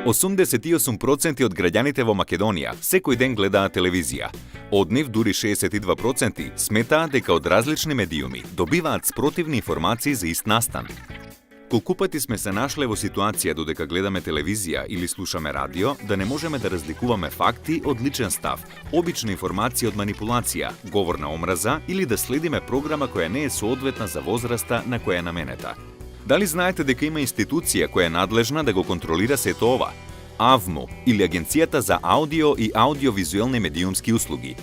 88% од граѓаните во Македонија секој ден гледаат телевизија. Од нив дури 62% сметаат дека од различни медиуми добиваат спротивни информации за ист настан. Колку пати сме се нашле во ситуација додека гледаме телевизија или слушаме радио, да не можеме да разликуваме факти од личен став, обична информација од манипулација, говор на омраза или да следиме програма која не е соодветна за возраста на која е наменета. Дали знаете дека има институција која е надлежна да го контролира сето ова? АВМУ или Агенцијата за аудио и аудиовизуелни медиумски услуги.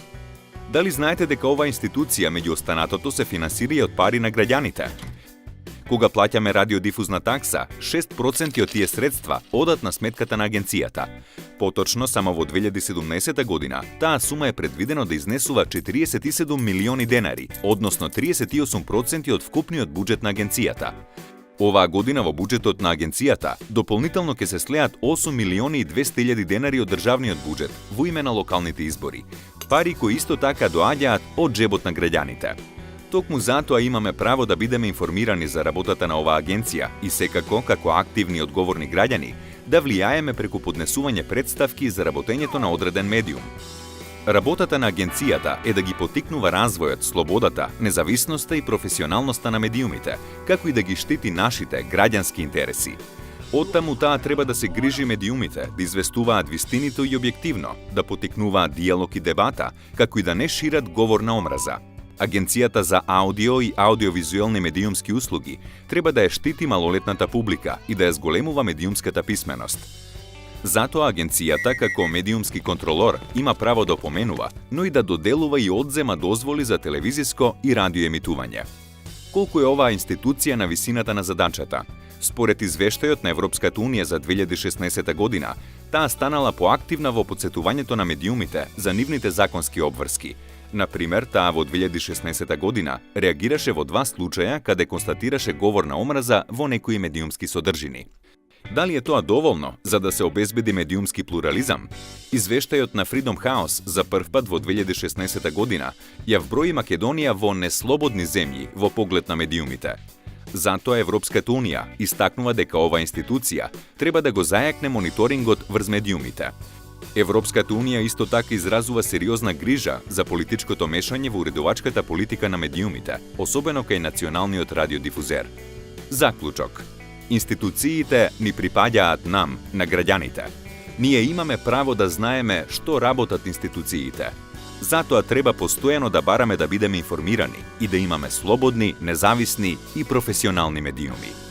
Дали знаете дека оваа институција меѓу останатото се финансира и од пари на граѓаните? Кога плаќаме радиодифузна такса, 6% од тие средства одат на сметката на агенцијата. Поточно, само во 2017 година, таа сума е предвидено да изнесува 47 милиони денари, односно 38% од вкупниот буџет на агенцијата. Оваа година во буџетот на агенцијата дополнително ќе се слеат 8 милиони и 200 илјади денари од државниот буџет во име на локалните избори. Пари кои исто така доаѓаат од џебот на граѓаните. Токму затоа имаме право да бидеме информирани за работата на оваа агенција и секако, како активни и одговорни граѓани, да влијаеме преку поднесување представки за работењето на одреден медиум. Работата на агенцијата е да ги поттикнува развојот, слободата, независноста и професионалноста на медиумите, како и да ги штити нашите граѓански интереси. Оттаму таа треба да се грижи медиумите, да известуваат вистинито и објективно, да поттикнуваат диалог и дебата, како и да не шират говор на омраза. Агенцијата за аудио и аудиовизуелни медиумски услуги треба да ја штити малолетната публика и да ја зголемува медиумската писменост. Затоа агенцијата, како медиумски контролор, има право да опоменува, но и да доделува и одзема дозволи за телевизиско и радиоемитување. Колку е оваа институција на висината на задачата? Според извештајот на Европската унија за 2016 година, таа станала поактивна во потсетувањето на медиумите за нивните законски обврски. Например, таа во 2016 година реагираше во 2 случаја каде констатираше говор на омраза во некои медиумски содржини. Дали е тоа доволно за да се обезбеди медиумски плурализам? Извештајот на Freedom House за прв пат во 2016 година ја вброи Македонија во неслободни земји во поглед на медиумите. Затоа Европската унија истакнува дека оваа институција треба да го зајакне мониторингот врз медиумите. Европската унија исто така изразува сериозна грижа за политичкото мешање во уредувачката политика на медиумите, особено кај националниот радиодифузер. Заклучок. Институциите ни припаѓаат нам, на граѓаните. Ние имаме право да знаеме што работат институциите. Затоа треба постојано да бараме да бидеме информирани и да имаме слободни, независни и професионални медиуми.